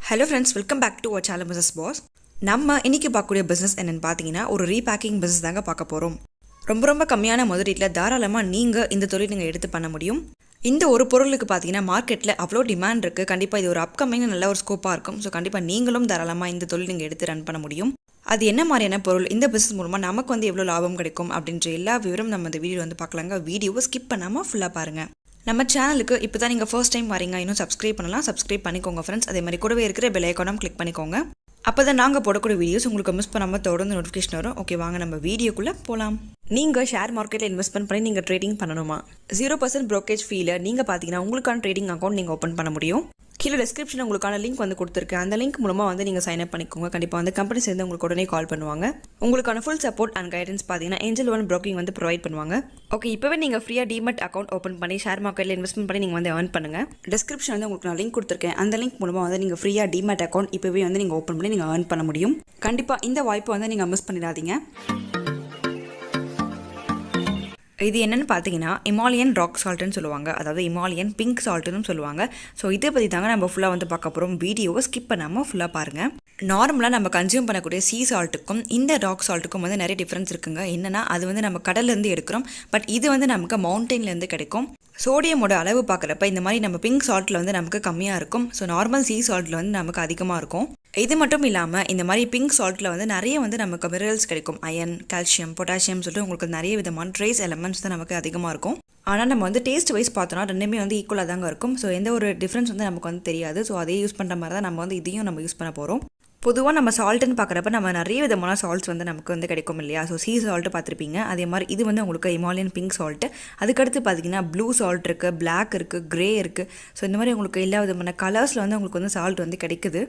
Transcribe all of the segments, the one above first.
Hello friends, welcome back to our channel Mrs. Boss. நம்ம இன்னைக்கு பார்க்கக்கூடிய பிசினஸ் என்னன்னு பார்த்தீங்கன்னா ஒரு ரீபேக்கிங் பிசினஸ் தாங்க பார்க்க போகிறோம். ரொம்ப கம்மியான முதலீட்டில் தாராளமாக நீங்கள் இந்த தொழில் நீங்கள் எடுத்து பண்ண முடியும். இந்த ஒரு பொருளுக்கு பார்த்தீங்கன்னா மார்க்கெட்டில் அவ்வளோ டிமாண்ட் இருக்குது. கண்டிப்பாக இது ஒரு அப்கமிங் நல்ல ஒரு ஸ்கோப்பாக இருக்கும். ஸோ கண்டிப்பாக நீங்களும் தாராளமாக இந்த தொழில் நீங்கள் எடுத்து ரன் பண்ண முடியும். அது என்ன மாதிரியான பொருள், இந்த பிசினஸ் மூலமாக நமக்கு எவ்வளோ லாபம் கிடைக்கும் அப்படின்ற எல்லா விவரம் நம்ம இந்த வீடியோ பார்க்கலாங்க. வீடியோவை ஸ்கிப் பண்ணாமல் ஃபுல்லாக பாருங்கள். நம்ம சேனலுக்கு இப்போ தான் நீங்கள் ஃபர்ஸ்ட் டைம் வரீங்க, இன்னும் சப்ஸ்கிரைப் பண்ணலாம், சப்ஸ்கிரைப் பண்ணிக்கோங்க ஃப்ரெண்ட்ஸ். அதே மாதிரி கூடவே இருக்கிற பெல் ஐக்கானும் கிளிக் பண்ணிக்கோங்க. அப்போ தான் நாங்கள் போடக்கூடிய வீடியோஸ் உங்களுக்கு மிஸ் பண்ணாமல் தொடர்ந்து நோட்டிஃபிகேஷன் வரும். ஓகே, வாங்க நம்ம வீடியோக்குள்ளே போகலாம். நீங்கள் ஷேர் மார்க்கெட்டில் இன்வெஸ்ட்மெண்ட் பண்ணி நீங்கள் ட்ரேடிங் பண்ணணுமா? 0% ப்ரோக்கேஜ் ஃபீல நீங்கள் பார்த்தீங்கன்னா உங்களுக்கான ட்ரேடிங் அக்கௌண்ட் நீங்கள் ஓப்பன் பண்ண முடியும். கீழே டிஸ்கிரிப்ஷன் உங்களுக்கான லிங்க் கொடுத்துருக்கேன். அந்த லிங்க் மூலமாக நீங்கள் சைன் அப் பண்ணிக்கோங்க. கண்டிப்பாக கம்பெனி சேர்ந்து உங்களுக்கு உடனே கால் பண்ணுவாங்க. உங்களுக்கான ஃபுல் சப்போர்ட் அண்ட் கைடன்ஸ் பார்த்தீங்கன்னா ஏஞ்சல் ஒன் ப்ரோக்கிங் ப்ரொவைட் பண்ணுவாங்க. ஓகே, இப்போவே நீங்கள் ஃப்ரீயாக டிமெட் அக்கௌண்ட் ஓப்பன் பண்ணி ஷேர் மார்க்கெட்டில் இன்வெஸ்ட்மெண்ட் பண்ணி நீங்கள் ஏர்ன் பண்ணுங்கள். டிஸ்கிரிப்ஷன் உங்களுக்கு நான் லிங்க் கொடுத்துருக்கேன். அந்த லிங்க் மூலமாக நீங்கள் ஃப்ரீயாக டிமெட் அக்கௌண்ட் இப்போவே நீங்கள் ஓப்பன் பண்ணி நீங்கள் ஏர்ன் பண்ண முடியும். கண்டிப்பாக இந்த வாய்ப்பை நீங்கள் மிஸ் பண்ணிடாதீங்க. இது என்னென்னு பார்த்தீங்கன்னா இமாலயன் ராக் சால்ட்டுன்னு சொல்லுவாங்க, அதாவது இமாலயன் பிங்க் சால்ட்டுன்னு சொல்லுவாங்க. ஸோ இதை பற்றி தாங்க நம்ம ஃபுல்லாக பார்க்க போகிறோம். வீடியோவை ஸ்கிப் பண்ணாமல் ஃபுல்லாக பாருங்கள். நார்மலாக நம்ம கன்சியூம் பண்ணக்கூடிய சீ சால்ட்டுக்கும் இந்த ராக் சால்ட்டுக்கும் நிறைய டிஃப்ரென்ஸ் இருக்குங்க. என்னென்னா அது நம்ம கடல்லேருந்து எடுக்கிறோம், பட் இது நமக்கு மவுண்டெயின்லேருந்து கிடைக்கும். சோடியமோட அளவு பார்க்குறப்ப இந்த மாதிரி நம்ம பிங்க் சால்ட்டில் நமக்கு கம்மியாக இருக்கும். ஸோ நார்மல் சீ சால்ட்டில் நமக்கு அதிகமாக இருக்கும். இது மட்டும் இல்லாமல் இந்த மாதிரி பிங்க் சால்ட்டில் நிறைய நமக்கு மினரல்ஸ் கிடைக்கும். அயன், கால்சியம், பொட்டாசியம் சொல்லிட்டு உங்களுக்கு நிறைய விதமான ட்ரேஸ் எலமெண்ட்ஸ் தான் நமக்கு அதிகமாக இருக்கும். ஆனால் நம்ம டேஸ்ட் வைஸ் பார்த்தோன்னா ரெண்டுமே ஈக்குவலாக தாங்க இருக்கும். ஸோ எந்த ஒரு டிஃப்ரென்ஸ் நமக்கு தெரியாது. ஸோ அதே யூஸ் பண்ணுற மாதிரி தான் நம்ம இதையும் யூஸ் பண்ண போகிறோம். பொதுவாக நம்ம சால்ட்டுன்னு பார்க்குறப்ப நம்ம நிறைய விதமான சால்ட்ஸ் நமக்கு கிடைக்கும் இல்லையா? ஸோ சீ சால்ட்டு பார்த்துருப்பீங்க. அதே மாதிரி இது உங்களுக்கு இமாலயன் பிங்க் சால்ட்டு. அதுக்கடுத்து பார்த்தீங்கன்னா ப்ளூ சால்ட் இருக்குது, பிளாக் இருக்குது, க்ரே இருக்குது. ஸோ இந்த மாதிரி உங்களுக்கு எல்லா விதமான கலர்ஸில் உங்களுக்கு சால்ட் கிடைக்குது.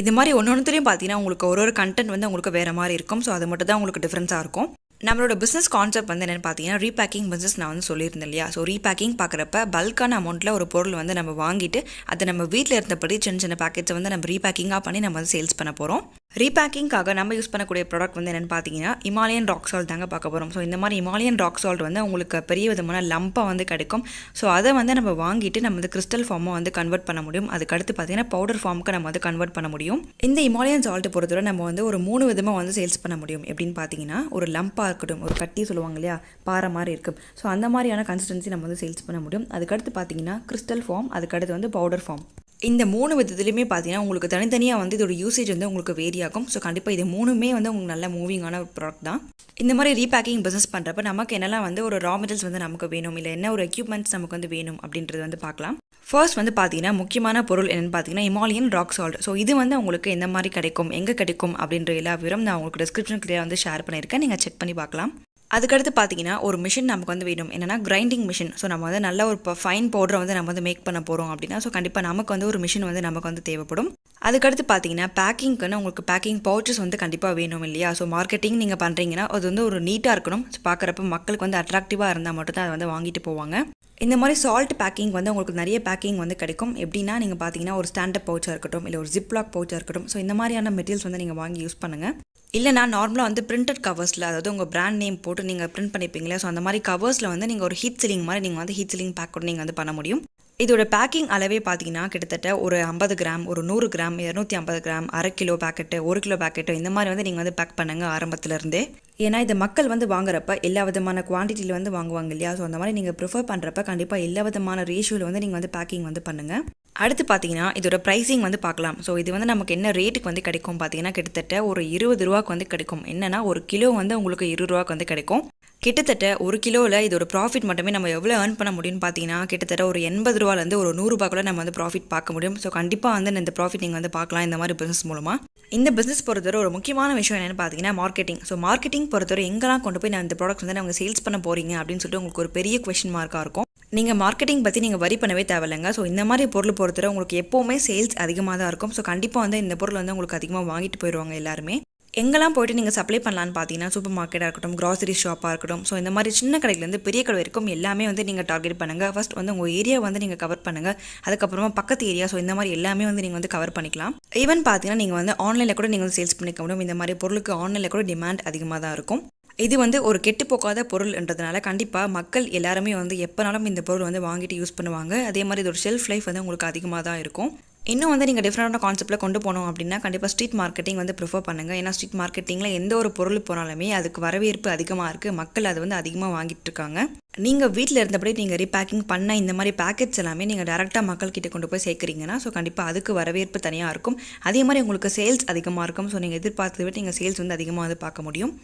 இது மாதிரி ஒன்றுத்துலையும் பார்த்தீங்கன்னா உங்களுக்கு ஒரு கண்டென்ட் உங்களுக்கு வேறு மாதிரி இருக்கும். ஸோ அது மட்டும் தான் உங்களுக்கு டிஃப்ரென்ஸாக இருக்கும். நம்மளோட பிஸ்னஸ் கான்செப்ட் என்னென்னு பார்த்தீங்கன்னா ரீபேக்கிங் பிஸ்னஸ் நான் சொல்லியிருந்தேன் இல்லையா? ஸோ ரீபேக்கிங் பார்க்குறப்ப பல்கான அமௌண்ட்டில் ஒரு பொருள் நம்ம வாங்கிட்டு அதை நம்ம வீட்டில் இருந்தபடி சின்ன சின்ன பேக்கெட்ஸை நம்ம ரீபேக்கிங்காக பண்ணி நம்ம சேல்ஸ் பண்ண போகிறோம். ரீபேக்கிங்காக நம்ம யூஸ் பண்ணக்கூடிய ப்ராடக்ட் என்னென்னு பார்த்தீங்கன்னா இமாலயன் ராக் சால்ட் தாங்க பார்க்க போகிறோம். ஸோ இந்த மாதிரி இமாலயன் ராக் சால்ட் உங்களுக்கு பெரிய விதமான லம்பாக கிடைக்கும். ஸோ அதை நம்ம வாங்கிட்டு நம்ம கிறிஸ்டல் ஃபார்மாக கன்வெர்ட் பண்ண முடியும். அதுக்கடுத்து பார்த்தீங்கன்னா பவுடர் ஃபார்முக்கு நம்ம கன்வெர்ட் பண்ண முடியும். இந்த இமாலயன் சால்ட்டு பொறுத்தவரை நம்ம ஒரு 3 விதமாக சேல்ஸ் பண்ண முடியும். எப்படின்னு பார்த்தீங்கன்னா ஒரு லம்பாக இருக்கட்டும், ஒரு கட்டி சொல்லுவாங்க இல்லையா, பாறை மாதிரி இருக்கும். ஸோ அந்த மாதிரியான கன்சிஸ்டன்சி நம்ம சேல்ஸ் பண்ண முடியும். அதுக்கடுத்து பார்த்தீங்கன்னா கிறிஸ்டல் ஃபார்ம், அதுக்கடுத்து பவுடர் ஃபார்ம். இந்த 3 விதத்துலையுமே பார்த்தீங்கன்னா உங்களுக்கு தனித்தனியாக இதோட யூசேஜ் உங்களுக்கு வேரி ஆகும். ஸோ கண்டிப்பாக இது 3மே உங்களுக்கு நல்ல மூவிங்கான ஒரு ப்ராடக்ட் தான். இந்த மாதிரி ரீபேக்கிங் பிஸ்னஸ் பண்ணுறப்ப நமக்கு என்னெல்லாம் ஒரு ரா மெட்டீரியல்ஸ் நமக்கு வேணும், இல்லை என்ன ஒரு எக்யூப்மெண்ட்ஸ் நமக்கு வேணும் அப்படின்றது பார்க்கலாம். ஃபர்ஸ்ட் பார்த்தீங்கன்னா முக்கியமான பொருள் என்னென்னு பார்த்தீங்கன்னா இமாலயன் ராக் சால்ட். ஸோ இது உங்களுக்கு எந்த மாதிரி கிடைக்கும், எங்கே கிடைக்கும் அப்படின்ற எல்லா விவரம் நான் உங்களுக்கு டிஸ்கிரிப்ஷன் கிளியராக ஷேர் பண்ணியிருக்கேன். நீங்கள் செக் பண்ணி பார்க்கலாம். அதுக்கடுத்து பார்த்தீங்கன்னா ஒரு மிஷின் நமக்கு வேணும். என்னென்னா கிரைண்டிங் மிஷின். ஸோ நம்ம நல்ல ஒரு ஃபைன் பவுடரை நம்ம மேக் பண்ண போகிறோம் அப்படின்னா ஸோ கண்டிப்பாக நமக்கு ஒரு மிஷின் நமக்கு தேவைப்படும். அதுக்கடுத்து பார்த்தீங்கன்னா பேக்கிங்க்குன்னு உங்களுக்கு பேக்கிங் பவுச்சஸ் கண்டிப்பாக வேணும் இல்லையா? ஸோ மார்க்கெட்டிங் நீங்கள் பண்ணுறீங்கன்னா அது ஒரு நீட்டாக இருக்கணும். ஸோ பார்க்குறப்ப மக்களுக்கு அட்ராக்டிவாக இருந்தால் மட்டும் தான் அதை வாங்கிட்டு போவாங்க. இந்த மாதிரி சால்ட் பேக்கிங் உங்களுக்கு நிறைய பேக்கிங் கிடைக்கும். எப்படின்னா நீங்கள் பார்த்தீங்கன்னா ஒரு ஸ்டாண்டப் பவுச்சாக இருக்கட்டும், இல்லை ஒரு ஜிப்லாக் பவுச்சாக இருக்கட்டும். ஸோ இந்த மாதிரியான மெட்டீரியல்ஸ் நீங்கள் வாங்கி யூஸ் பண்ணுங்கள். இல்லைனா நார்மலாக பிரிண்டட் கவர்ஸில், அதாவது உங்கள் பிராண்ட் நேம் போட்டு நீங்கள் பிரிண்ட் பண்ணிப்பீங்களா? ஸோ அந்த மாதிரி கவர்ஸில் நீங்கள் ஒரு ஹீட் சீலிங் மாதிரி நீங்கள் ஹீட் சீலிங் பேக் கூட நீங்கள் பண்ண முடியும். இதோட பேக்கிங் அளவே பார்த்தீங்கன்னா கிட்டத்தட்ட ஒரு 50 கிராம், ஒரு 100 gram, 250 gram, 1/2 kilo packet, 1 kilo packet இந்த மாதிரி நீங்கள் பேக் பண்ணுங்கள் ஆரம்பத்துலேருந்தே. ஏன்னா இந்த மக்கள் வாங்குறப்ப எல்லா விதமான குவான்டிட்டியில் வாங்குவாங்க இல்லையா? ஸோ அந்த மாதிரி நீங்கள் ப்ரிஃபர் பண்ணுறப்ப கண்டிப்பாக எல்லா விதமான ரேஷியோவில் நீங்கள் பேக்கிங் பண்ணுங்கள். அடுத்து பார்த்தீங்கன்னா இதோட ப்ரைஸிங் பார்க்கலாம். ஸோ இது நமக்கு என்ன ரேட்டுக்கு கிடைக்கும் பார்த்தீங்கன்னா கிட்டத்தட்ட ஒரு 20 ரூபாய்க்கு கிடைக்கும். என்னன்னா ஒரு கிலோ உங்களுக்கு 20 ரூபாய்க்கு கிடைக்கும். கிட்டத்தட்ட ஒரு கிலோவில் இதோட ப்ராஃபிட் மட்டுமே நம்ம எவ்வளோ ஏர்ன் பண்ண முடியும்னு பார்த்தீங்கன்னா கிட்டத்தட்ட ஒரு 80 ரூபாலேருந்து ஒரு 100 ரூபாய்க்குள்ள நம்ம ப்ராஃபிட் பார்க்க முடியும். ஸோ கண்டிப்பாக இந்த ப்ராஃபிட் நீங்கள் பார்க்கலாம் இந்த மாதிரி பிஸ்னஸ் மூலமாக. இந்த பிஸ்னஸ் பொறுத்தவரை ஒரு முக்கியமான விஷயம் என்னென்னு பார்த்தீங்கன்னா மார்க்கெட்டிங். ஸோ மார்க்கெட்டிங் பொறுத்தவரை எங்கெல்லாம் கொண்டு போய் இந்த ப்ராடக்ட்ஸ் அவங்க சேல்ஸ் பண்ண போகிறீங்க அப்படின்னு சொல்லிட்டு உங்களுக்கு ஒரு பெரிய கொஸ்டின் மார்க்காக இருக்கும். நீங்கள் மார்க்கெட்டிங் பற்றி நீங்கள் வரி பண்ணவே தேவையில்லைங்க. ஸோ இந்த மாதிரி பொருள் பொறுத்தவரை உங்களுக்கு எப்போவுமே சேல்ஸ் அதிகமாக தான் இருக்கும். ஸோ கண்டிப்பாக இந்த பொருள் உங்களுக்கு அதிகமாக வாங்கிட்டு போயிடுவாங்க எல்லாருமே. எங்கெல்லாம் போய்ட்டு நீங்கள் சப்ளை பண்ணலான்னு பார்த்தீங்கன்னா சூப்பர் மார்க்கெட்டாக இருக்கட்டும், க்ராசரி ஷாப்பாக இருக்கட்டும். ஸோ இந்த மாதிரி சின்ன கடையிலேருந்து பெரிய கடை வரைக்கும் எல்லாமே நீங்கள் டார்கெட் பண்ணுங்கள். ஃபர்ஸ்ட் உங்கள் ஏரியா நீங்கள் கவர் பண்ணுங்கள். அதுக்கப்புறமா பக்கத்து ஏரியா, ஸோ இந்த மாதிரி எல்லாமே நீங்கள் கவர் பண்ணிக்கலாம். ஈவன் பார்த்தீங்கன்னா நீங்கள் ஆன்லைனில் கூட நீங்கள் சேல்ஸ் பண்ணிக்க முடியும். இந்த மாதிரி பொருளுக்கு ஆன்லைனில் கூட டிமாண்ட் அதிகமாக தான் இருக்கும். இது ஒரு கெட்டு போகாத பொருள்ன்றதுனால கண்டிப்பாக மக்கள் எல்லாருமே எப்போனாலும் இந்த பொருள் வாங்கிட்டு யூஸ் பண்ணுவாங்க. அதே மாதிரி இதோட ஷெல்ஃப் லைஃப் உங்களுக்கு அதிகமாக தான் இருக்கும். இன்னும் வந்து நீங்கள் டிஃப்ரெண்டான கான்செப்ட்டில் கொண்டு போனோம் அப்படின்னா கண்டிப்பாக ஸ்ட்ரீட் மார்க்கெட்டிங் வந்து ப்ரிஃபர் பண்ணுங்கள். ஏன்னா ஸ்ட்ரீட் மார்க்கெட்டிங்கில் எந்த ஒரு பொருள் போனாலுமே அதுக்கு வரவேற்பு அதிகமாக இருக்குது, மக்கள் அதை வந்து அதிகமாக வாங்கிட்டு இருக்காங்க. நீங்கள் வீட்டில் இருந்தபடி நீங்கள் ரீபேக்கிங் பண்ண இந்த மாதிரி பேக்கெட்ஸ் எல்லாமே நீங்கள் டேரெக்டாக மக்கள்கிட்ட கொண்டு போய் சேர்க்குறீங்கன்னா ஸோ கண்டிப்பாக அதுக்கு வரவேற்பு தனியாக இருக்கும். அதே மாதிரி உங்களுக்கு சேல்ஸ் அதிகமாக இருக்கும். ஸோ நீங்கள் எதிர்பார்த்ததை விட நீங்கள் சேல்ஸ் வந்து அதிகமாக வந்து பார்க்க முடியும்.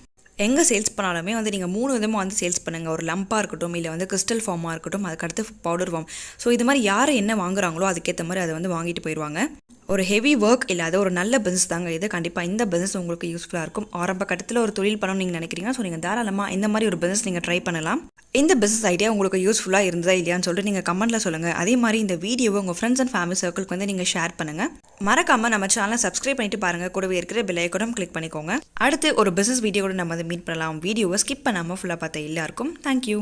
எங்கே சேல்ஸ் பண்ணாலுமே வந்து நீங்கள் 3 விதமாக வந்து சேல்ஸ் பண்ணுங்கள். ஒரு லம்பாக இருக்கட்டும், இல்லை வந்து கிறிஸ்டல் ஃபார்மாக இருக்கட்டும், அதுக்கடுத்து பவுடர் ஃபார்ம். ஸோ இது மாதிரி யார் என்ன வாங்குறாங்களோ அதுக்கேற்ற மாதிரி அதை வந்து வாங்கிட்டு போயிடுவாங்க. ஒரு ஹெவி ஒர்க் இல்லாத ஒரு நல்ல பிஸ்னஸ் தாங்க இது. கண்டிப்பாக இந்த பிஸ்னஸ் உங்களுக்கு யூஸ்ஃபுல்லாக இருக்கும். ஆரம்ப கட்டத்தில் ஒரு தொழில் பண்ணணும்னு நீங்கள் நினைக்கிறீங்கன்னா ஸோ நீங்கள் தாராளமாக இந்த மாதிரி ஒரு பிஸ்னஸ் நீங்கள் ட்ரை பண்ணலாம். இந்த பிஸ்னஸ் ஐடியா உங்களுக்கு யூஸ்ஃபுல்லாக இருந்ததா இல்லையான்னு சொல்லிட்டு நீங்கள் கமெண்ட்டில் சொல்லுங்கள். அதே மாதிரி இந்த வீடியோவை உங்கள் ஃப்ரெண்ட்ஸ் அண்ட் ஃபேமிலி சர்க்கிளுக்கு வந்து நீங்கள் ஷேர் பண்ணுங்கள். மறக்காமல் நம்ம சேனலை சப்ஸ்கிரைப் பண்ணிட்டு பாருங்கள். கூடவே இருக்கிற பெல் ஐகானும் கிளிக் பண்ணிக்கோங்க. அடுத்து ஒரு பிஸ்னஸ் வீடியோட நம்ம வந்து மீட் பண்ணலாம். வீடியோவை ஸ்கிப் பண்ணாமல் ஃபுல்லாக பார்த்த எல்லாருக்கும் தேங்க்யூ.